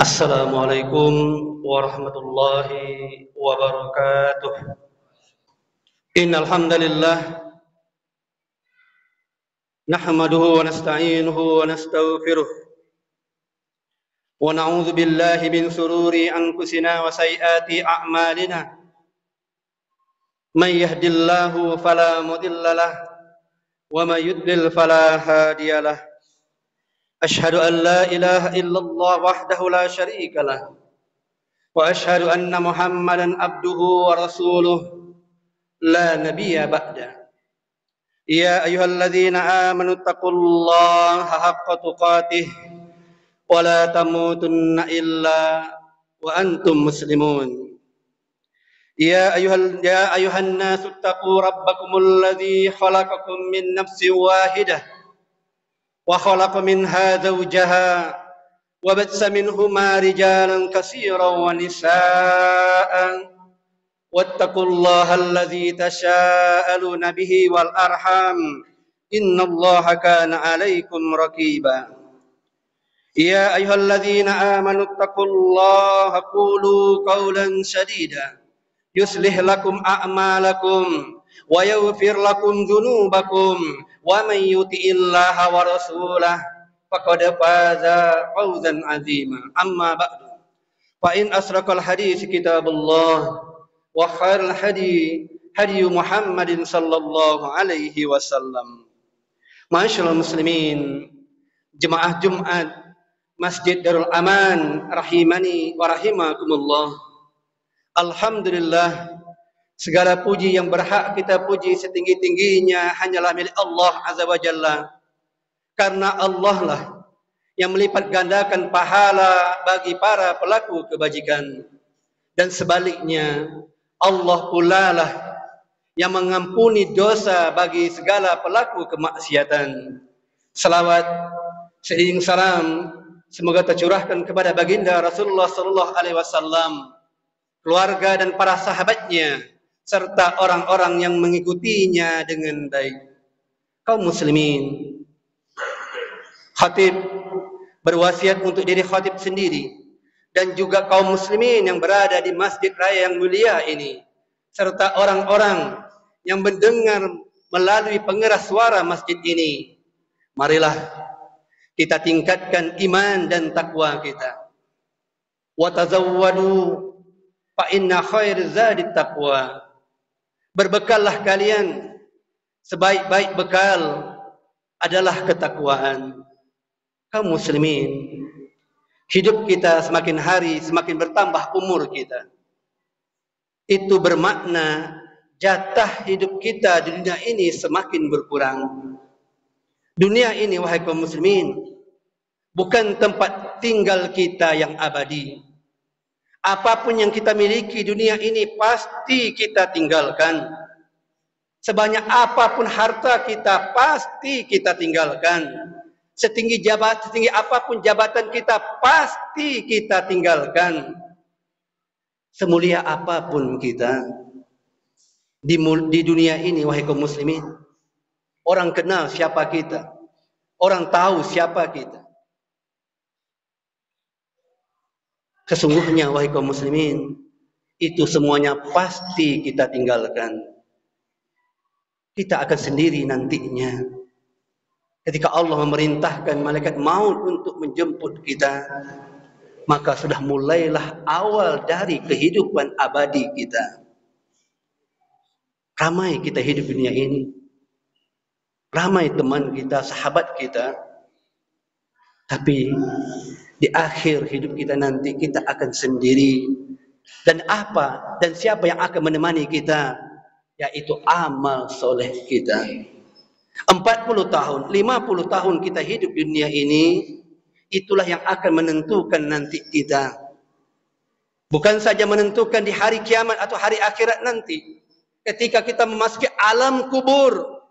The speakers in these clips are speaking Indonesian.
Assalamualaikum warahmatullahi wabarakatuh. Innal hamdalillah nahmaduhu wa nasta'inuhu wa nastaghfiruh wa na'udzu billahi min shururi anfusina wa sayyiati a'malina. May yahdihillahu fala mudilla lahu wa may yudlil fala hadiyalah. Ashhadu an la ilaha illallah wahdahu la syarika lahu wa ashhadu anna Muhammadan abduhu wa rasuluh la nabiyya ba'da. Ya ayyuhalladzina amanu taqullaha haqqa tuqatih wa la tamutunna illa wa antum muslimun. Ya ayuhan nasu taqu rabbakumul ladzi khalaqakum min nafsin wahidah wa khalaqa minha zawjaha wa batsa minhuma rijalan katsiran wa nisaa'an wattaqullaha alladzi tasaaluna bihi wal arham innallaha kana 'alaikum raqiba. Ya ayyuhalladzina amanu taqullaha qulu qawlan sadida yuslih lakum a'malakum wa yaghfir lakum dzunubakum wa may yuti'illaha wa rasulahu faqad faza fawzan 'azima. Amma ba'du, fa in asraqal hadits kitabullah wa khairul hadi Muhammadin sallallahu alaihi wasallam. Ma'asyiral muslimin, jemaah Jumat Masjid Darul Aman rahimani wa rahimakumullah. Alhamdulillah, segala puji yang berhak kita puji setinggi-tingginya hanyalah milik Allah Azza wa Jalla. Karena Allah lah yang melipat gandakan pahala bagi para pelaku kebajikan. Dan sebaliknya, Allah pula lah yang mengampuni dosa bagi segala pelaku kemaksiatan. Salawat seiring salam semoga tercurahkan kepada baginda Rasulullah sallallahu alaihi wasallam, keluarga dan para sahabatnya, serta orang-orang yang mengikutinya dengan baik. Kaum muslimin, khatib berwasiat untuk diri khatib sendiri dan juga kaum muslimin yang berada di masjid raya yang mulia ini, serta orang-orang yang mendengar melalui pengeras suara masjid ini. Marilah kita tingkatkan iman dan takwa kita. Wa tazawwadu fa inna khair zadit taqwa. Berbekallah kalian, sebaik-baik bekal adalah ketakwaan. Kaum muslimin, hidup kita semakin hari semakin bertambah umur kita. Itu bermakna jatah hidup kita di dunia ini semakin berkurang. Dunia ini, wahai kaum muslimin, bukan tempat tinggal kita yang abadi. Apapun yang kita miliki dunia ini pasti kita tinggalkan. Sebanyak apapun harta kita pasti kita tinggalkan. Setinggi apapun jabatan kita pasti kita tinggalkan. Semulia apapun kita di dunia ini, wahai kaum muslimin, orang kenal siapa kita, orang tahu siapa kita. Sesungguhnya, wahai kaum muslimin, itu semuanya pasti kita tinggalkan. Kita akan sendiri nantinya. Ketika Allah memerintahkan malaikat maut untuk menjemput kita, maka sudah mulailah awal dari kehidupan abadi kita. Ramai kita hidup di dunia ini. Ramai teman kita, sahabat kita. Tapi di akhir hidup kita nanti kita akan sendiri. Dan apa dan siapa yang akan menemani kita? Yaitu amal soleh kita. 40 tahun, 50 tahun kita hidup di dunia ini, itulah yang akan menentukan nanti kita. Bukan saja menentukan di hari kiamat atau hari akhirat nanti. Ketika kita memasuki alam kubur,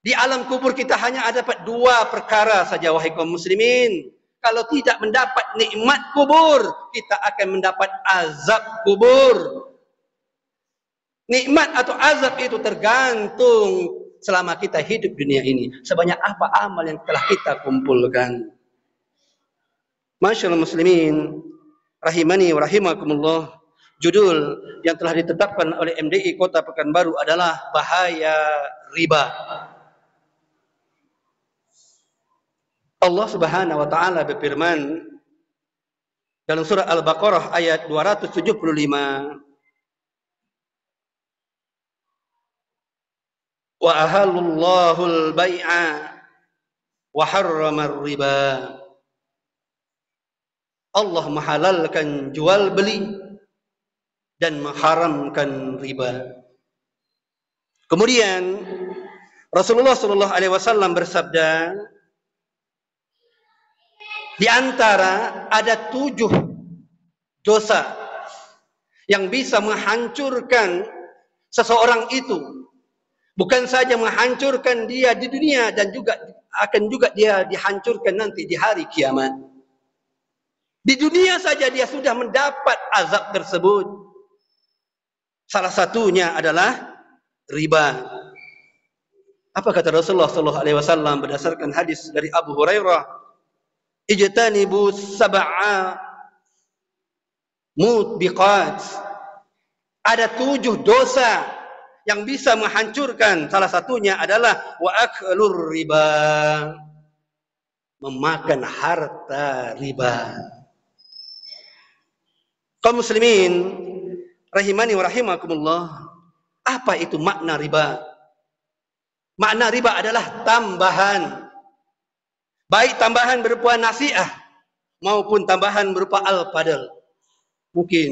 di alam kubur kita hanya dapat dua perkara saja, wahai kaum muslimin. Kalau tidak mendapat nikmat kubur, kita akan mendapat azab kubur. Nikmat atau azab itu tergantung selama kita hidup dunia ini. Sebanyak apa amal yang telah kita kumpulkan. Masyaallah muslimin rahimani wa rahimakumullah, judul yang telah ditetapkan oleh MDI Kota Pekanbaru adalah bahaya riba. Allah Subhanahu wa taala berfirman dalam surah Al-Baqarah ayat 275, wa ahallallahu al-bai'a wa harrama riba. Allah menghalalkan jual beli dan mengharamkan riba. Kemudian Rasulullah sallallahu alaihi wasallam bersabda, di antara ada 7 dosa yang bisa menghancurkan seseorang itu. Bukan saja menghancurkan dia di dunia, dan juga akan juga dia dihancurkan nanti di hari kiamat. Di dunia saja dia sudah mendapat azab tersebut. Salah satunya adalah riba. Apa kata Rasulullah sallallahu alaihi wasallam berdasarkan hadis dari Abu Hurairah? Ijtanibu sab'a mubiqat. Ada 7 dosa yang bisa menghancurkan. Salah satunya adalah wa aklur riba, memakan harta riba. Kaum muslimin rahimani wa rahimakumullah, apa itu makna riba? Makna riba adalah tambahan, baik tambahan berupa nasiah maupun tambahan berupa al-fadl. Mungkin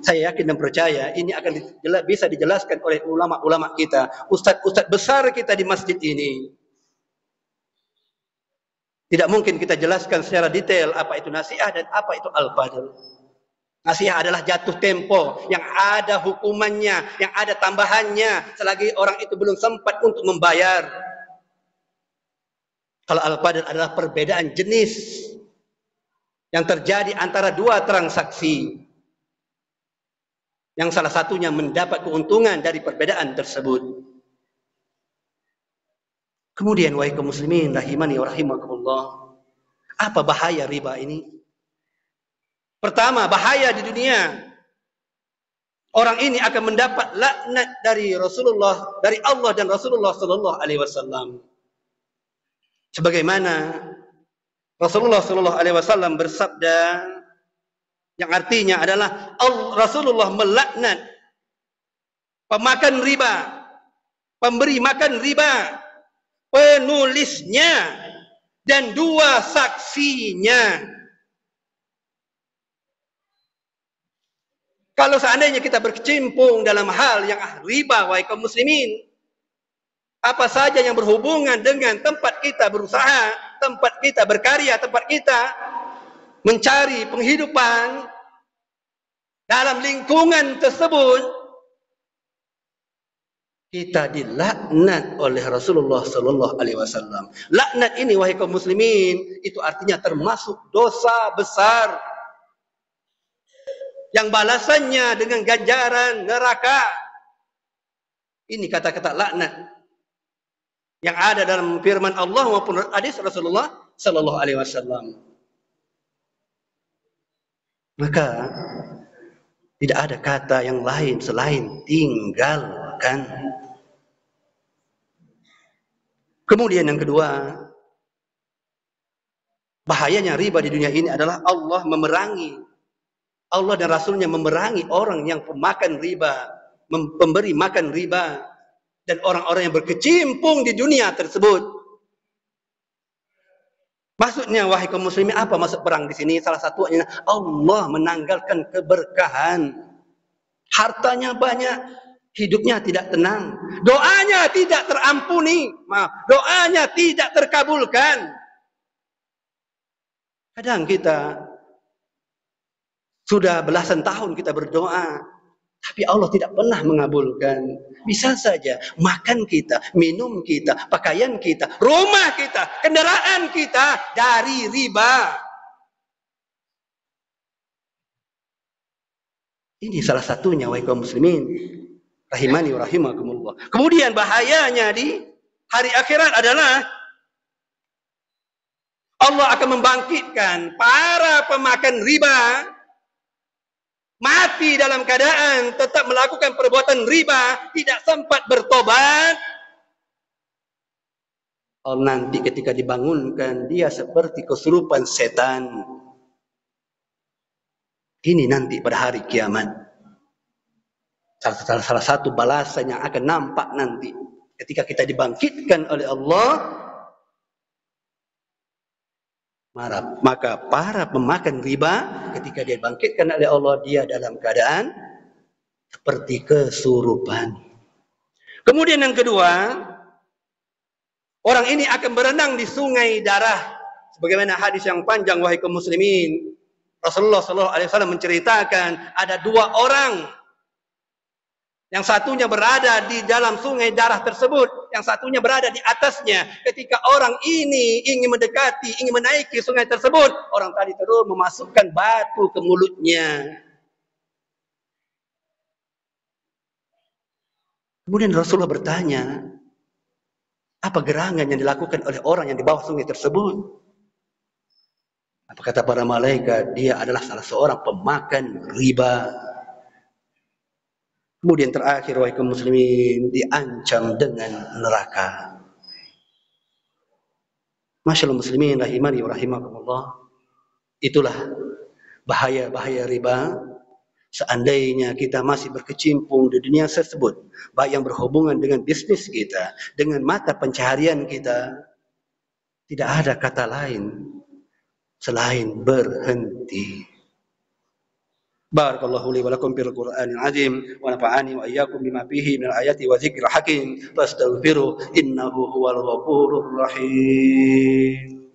saya yakin dan percaya ini akan bisa dijelaskan oleh ulama-ulama kita, ustadz-ustadz besar kita di masjid ini. Tidak mungkin kita jelaskan secara detail apa itu nasiah dan apa itu al-fadl. Nasiah adalah jatuh tempo yang ada hukumannya, yang ada tambahannya selagi orang itu belum sempat untuk membayar. Kalau al-fadl adalah perbedaan jenis yang terjadi antara 2 transaksi, yang salah satunya mendapat keuntungan dari perbedaan tersebut. Kemudian wahai kaum muslimin rahimani wa rahimakumullah, apa bahaya riba ini? Pertama, bahaya di dunia. Orang ini akan mendapat laknat dari Rasulullah, dari Allah dan Rasulullah sallallahu alaihi wasallam. Sebagaimana Rasulullah sallallahu alaihi wasallam bersabda, yang artinya adalah Rasulullah melaknat pemakan riba, pemberi makan riba, penulisnya, dan 2 saksinya. Kalau seandainya kita berkecimpung dalam hal yang riba, wahai kaum muslimin, apa saja yang berhubungan dengan tempat kita berusaha, tempat kita berkarya, tempat kita mencari penghidupan, dalam lingkungan tersebut kita dilaknat oleh Rasulullah sallallahu alaihi wasallam. Laknat ini wahai kaum muslimin itu artinya termasuk dosa besar yang balasannya dengan ganjaran neraka. Ini kata-kata laknat yang ada dalam firman Allah maupun hadis Rasulullah sallallahu alaihi wasallam. Maka tidak ada kata yang lain selain tinggalkan. Kemudian yang kedua, bahayanya riba di dunia ini adalah Allah dan Rasulnya memerangi orang yang pemakan riba, pemberi makan riba, dan orang-orang yang berkecimpung di dunia tersebut. Maksudnya wahai kaum muslimin, apa maksud perang di sini? Salah satunya Allah menanggalkan keberkahan. Hartanya banyak, hidupnya tidak tenang, doanya tidak terampuni, doanya tidak terkabulkan. Kadang kita sudah belasan tahun kita berdoa, tapi Allah tidak pernah mengabulkan. Bisa saja makan kita, minum kita, pakaian kita, rumah kita, kendaraan kita dari riba. Ini salah satunya wahai kaum muslimin rahimani wa rahimakumullah. Kemudian bahayanya di hari akhirat adalah Allah akan membangkitkan para pemakan riba mati dalam keadaan tetap melakukan perbuatan riba, tidak sempat bertobat. Nanti ketika dibangunkan dia seperti kesurupan setan. Ini nanti pada hari kiamat. Salah satu balasan yang akan nampak nanti ketika kita dibangkitkan oleh Allah. Maka para pemakan riba ketika dia dibangkitkan oleh Allah, dia dalam keadaan seperti kesurupan. Kemudian yang kedua, orang ini akan berenang di sungai darah. Sebagaimana hadis yang panjang, wahai kaum muslimin, Rasulullah SAW menceritakan ada dua orang. Yang satunya berada di dalam sungai darah tersebut, yang satunya berada di atasnya. Ketika orang ini ingin mendekati, ingin menaiki sungai tersebut, orang tadi terus memasukkan batu ke mulutnya. Kemudian Rasulullah bertanya, apa gerangan yang dilakukan oleh orang yang di bawah sungai tersebut? Apa kata para malaikat? Dia adalah salah seorang pemakan riba. Kemudian terakhir, wahai kaum muslimin, diancam dengan neraka. Masyaallah muslimin rahimani wa rahimakumullah. Itulah bahaya-bahaya riba. Seandainya kita masih berkecimpung di dunia tersebut, baik yang berhubungan dengan bisnis kita, dengan mata pencaharian kita, tidak ada kata lain selain berhenti. Barakallahu li wa lakum fil Qur'anil azim wa nafa'ani wa iyyakum bima fihi minal ayati wa dzikril hakim fastaghfiru innahu huwal ghafurur rahim.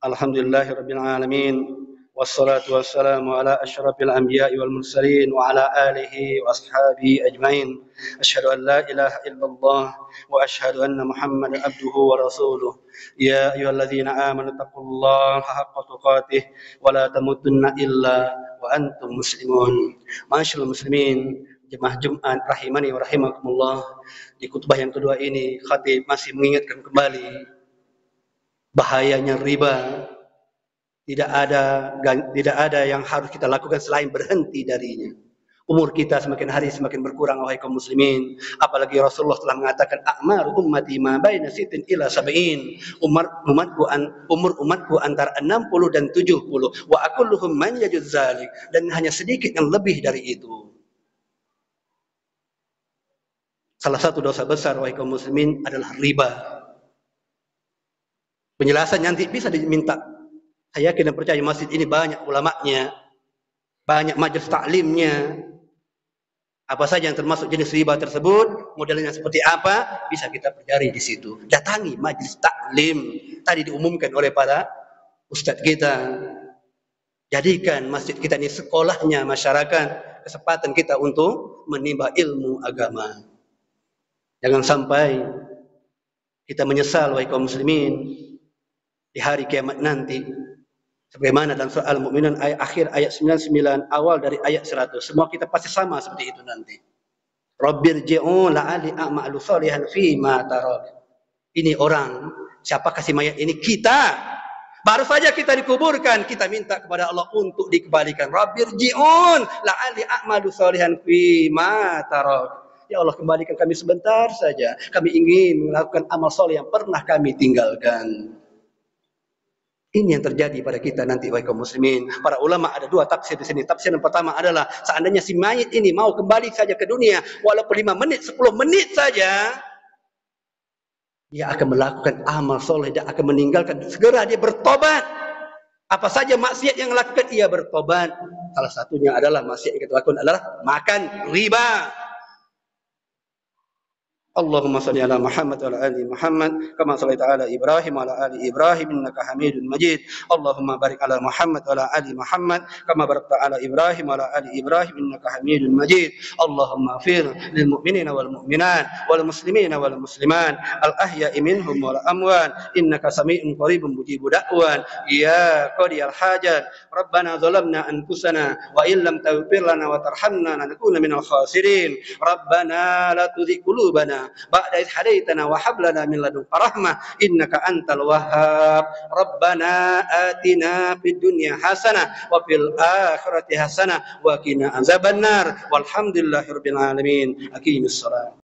Alhamdulillahirabbil alamin. Wassalatu wassalamu ala asyrafil anbiya'i wal mursalin wa ala alihi wa ashabihi ajmain. Asyhadu an la ilaha illallah wa asyhadu anna Muhammadan abduhu wa rasuluh. Ya ayyuhalladzina amanu taqullaha haqqa tuqatih wa la tamutunna illa wa antum muslimun. Masyaallah muslimin, jemaah Jumat rahimani wa rahimakumullah. Di khutbah yang kedua ini khatib masih mengingatkan kembali bahayanya riba. Tidak ada yang harus kita lakukan selain berhenti darinya. Umur kita semakin hari semakin berkurang, wahai kaum muslimin. Apalagi Rasulullah telah mengatakan, a'mar ummati ma baina sitin ila sab'in. Umur umatku antara 60 dan 70. Wa akulluhum man yajuz zalik. Dan hanya sedikit yang lebih dari itu. Salah satu dosa besar, wahai kaum muslimin, adalah riba. Penjelasan nanti bisa diminta. Saya yakin dan percaya masjid ini banyak ulamanya, banyak majelis taklimnya. Apa saja yang termasuk jenis riba tersebut, modelnya seperti apa, bisa kita pelajari di situ. Datangi majelis taklim. Tadi diumumkan oleh para ustadz kita. Jadikan masjid kita ini sekolahnya masyarakat, kesempatan kita untuk menimba ilmu agama. Jangan sampai kita menyesal, wahai kaum muslimin, di hari kiamat nanti. Sebagaimana dalam surah Al-Mu'minun akhir ayat 99, awal dari ayat 100. Semua kita pasti sama seperti itu nanti. Rabbirji'un la'ali a'malu sholihan fima tarak. Ini orang, siapa kasih mayat ini? Kita. Baru saja kita dikuburkan, kita minta kepada Allah untuk dikembalikan. Rabbirji'un la'ali a'malu sholihan fima tarak. Ya Allah, kembalikan kami sebentar saja. Kami ingin melakukan amal soleh yang pernah kami tinggalkan. Ini yang terjadi pada kita nanti, wahai kaum muslimin. Para ulama ada dua tafsir di sini. Tafsir yang pertama adalah seandainya si mayit ini mau kembali saja ke dunia, walaupun 5 menit, 10 menit saja, dia akan melakukan amal soleh dan akan meninggalkan. Segera dia bertobat. Apa saja maksiat yang lakukan, ia bertobat. Salah satunya adalah maksiat yang kita lakukan adalah makan riba. اللهم صل على محمد وعلى ال محمد كما صليت على ابراهيم وعلى ال ابراهيم انك حميد مجيد اللهم بارك على محمد وعلى ال محمد كما باركت على ابراهيم وعلى ال ابراهيم انك حميد مجيد اللهم اغفر للمؤمنين والمؤمنات والمسلمين والمسلمات الاحياء منهم والاموات انك سميع قريب مجيب دعوات يا قاضي الحاجات ربنا ظلمنا انفسنا وان لم تغفر لنا وترحمنا لنكون من الخاسرين ربنا لا تزغ قلوبنا بعد إذ هديتنا وهب لنا من لدنك رحمة إنك أنت الوهاب ربنا آتنا في الدنيا حسنة وفي الآخرة حسنة وقنا عذاب النار والحمد لله رب العالمين أقيم الصلاة